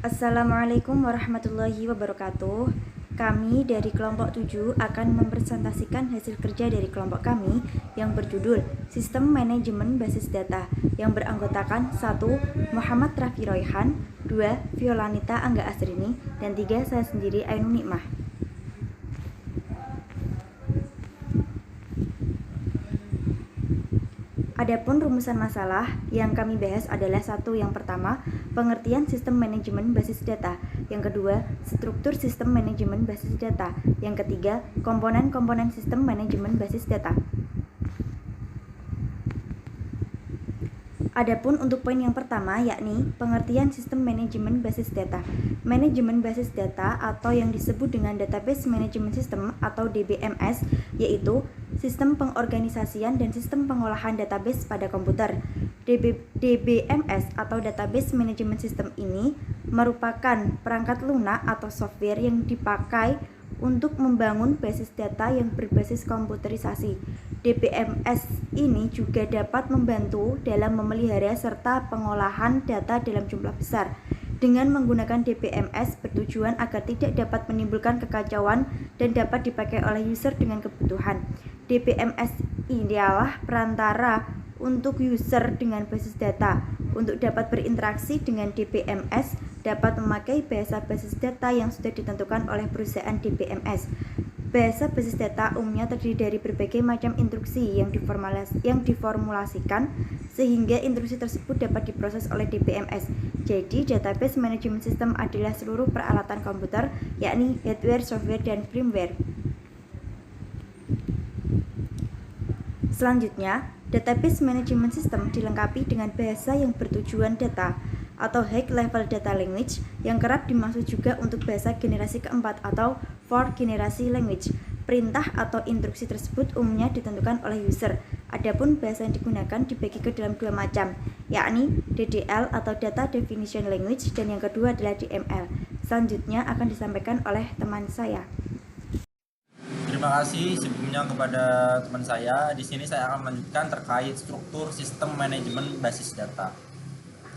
Assalamualaikum warahmatullahi wabarakatuh. Kami dari kelompok 7 akan mempresentasikan hasil kerja dari kelompok kami yang berjudul Sistem Manajemen Basis Data yang beranggotakan 1. Muhammad Rafi Royhan, 2. Violanita Angga Asrini, dan 3. Saya sendiri Ainun Nikmah. Adapun rumusan masalah yang kami bahas adalah yang pertama, pengertian sistem manajemen basis data. Yang kedua, struktur sistem manajemen basis data. Yang ketiga, komponen-komponen sistem manajemen basis data. Adapun untuk poin yang pertama yakni pengertian sistem manajemen basis data. Manajemen basis data atau yang disebut dengan Database Management System atau DBMS yaitu sistem pengorganisasian dan sistem pengolahan database pada komputer. DBMS atau Database Management System ini merupakan perangkat lunak atau software yang dipakai untuk membangun basis data yang berbasis komputerisasi. DBMS ini juga dapat membantu dalam memelihara serta pengolahan data dalam jumlah besar. Dengan menggunakan DBMS bertujuan agar tidak dapat menimbulkan kekacauan dan dapat dipakai oleh user dengan kebutuhan. DBMS ini adalah perantara untuk user dengan basis data. Untuk dapat berinteraksi dengan DBMS, dapat memakai bahasa basis data yang sudah ditentukan oleh perusahaan DBMS. Bahasa basis data umumnya terdiri dari berbagai macam instruksi yang diformulasikan sehingga instruksi tersebut dapat diproses oleh DBMS. Jadi, Database Management System adalah seluruh peralatan komputer, yakni hardware, software, dan firmware. Selanjutnya, Database Management System dilengkapi dengan bahasa yang bertujuan data atau High Level Data Language yang kerap dimaksud juga untuk bahasa generasi keempat atau Fourth Generation Language. Perintah atau instruksi tersebut umumnya ditentukan oleh user. Adapun bahasa yang digunakan dibagi ke dalam dua macam, yakni DDL atau Data Definition Language dan yang kedua adalah DML. Selanjutnya akan disampaikan oleh teman saya. Terima kasih sebelumnya kepada teman saya. Di sini saya akan melanjutkan terkait struktur sistem manajemen basis data.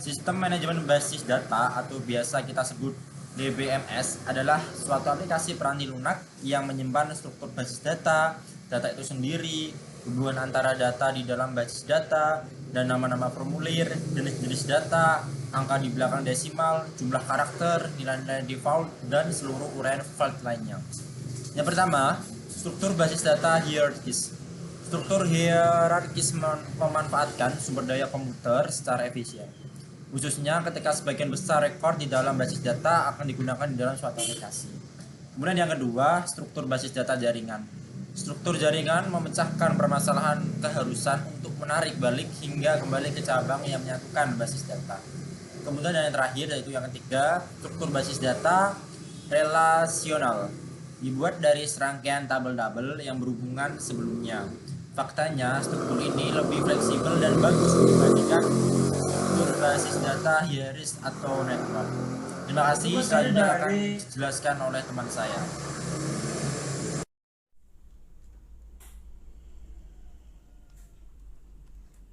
Sistem manajemen basis data atau biasa kita sebut DBMS adalah suatu aplikasi peranti lunak yang menyimpan struktur basis data, data itu sendiri, hubungan antara data di dalam basis data, dan nama-nama formulir, jenis-jenis data, angka di belakang desimal, jumlah karakter, nilai-nilai default, dan seluruh uraian file lainnya. Yang pertama, struktur basis data hierarkis. Struktur hierarkis memanfaatkan sumber daya komputer secara efisien. Khususnya ketika sebagian besar rekor di dalam basis data akan digunakan di dalam suatu aplikasi. Kemudian yang kedua, struktur basis data jaringan. Struktur jaringan memecahkan permasalahan keharusan untuk menarik balik hingga kembali ke cabang yang menyatukan basis data. Kemudian yang terakhir yaitu yang ketiga, struktur basis data relasional. Dibuat dari serangkaian tabel-tabel yang berhubungan sebelumnya. Faktanya, struktur ini lebih fleksibel dan bagus dibandingkan struktur basis data hierarkis atau network. Terima kasih, selanjutnya akan dijelaskan oleh teman saya.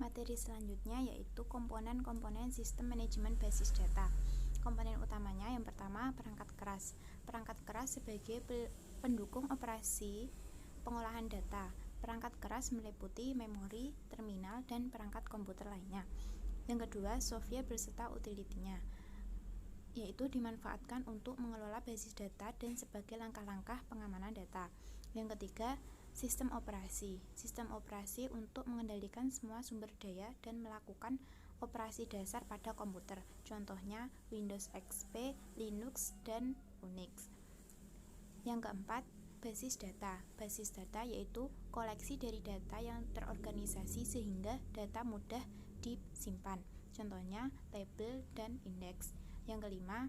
Materi selanjutnya yaitu komponen-komponen sistem manajemen basis data. Komponen utamanya yang pertama perangkat keras. Perangkat keras sebagai pendukung operasi pengolahan data. Perangkat keras meliputi memori, terminal, dan perangkat komputer lainnya. Yang kedua, software beserta utility-nya, yaitu dimanfaatkan untuk mengelola basis data dan sebagai langkah-langkah pengamanan data. Yang ketiga, sistem operasi. Sistem operasi untuk mengendalikan semua sumber daya dan melakukan operasi dasar pada komputer. Contohnya Windows XP, Linux, dan Unix. Yang keempat, basis data. Basis data yaitu koleksi dari data yang terorganisasi sehingga data mudah disimpan. Contohnya tabel dan indeks. Yang kelima,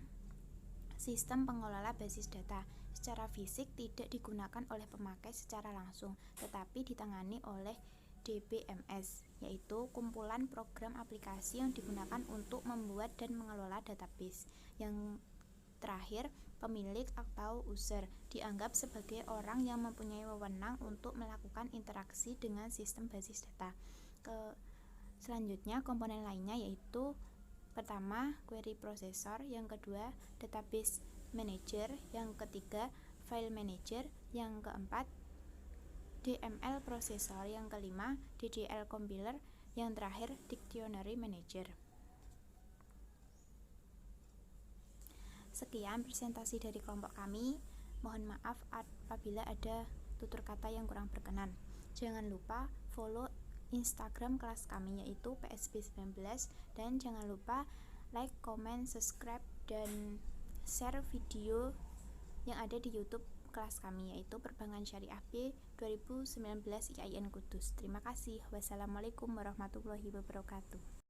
sistem pengelola basis data. Secara fisik tidak digunakan oleh pemakai secara langsung, tetapi ditangani oleh DBMS, yaitu kumpulan program aplikasi yang digunakan untuk membuat dan mengelola database. Yang terakhir, pemilik atau user dianggap sebagai orang yang mempunyai wewenang untuk melakukan interaksi dengan sistem basis data. Selanjutnya, komponen lainnya yaitu Pertama, query processor, yang kedua, database manager, yang ketiga, file manager, yang keempat, DML processor, yang kelima, DDL compiler, yang terakhir, dictionary manager. Sekian presentasi dari kelompok kami. Mohon maaf apabila ada tutur kata yang kurang berkenan. Jangan lupa follow Instagram kelas kami yaitu PSB19 dan jangan lupa like, comment, subscribe, dan share video yang ada di YouTube kelas kami yaitu Perbankan Syariah B 2019 IAIN Kudus. Terima kasih. Wassalamualaikum warahmatullahi wabarakatuh.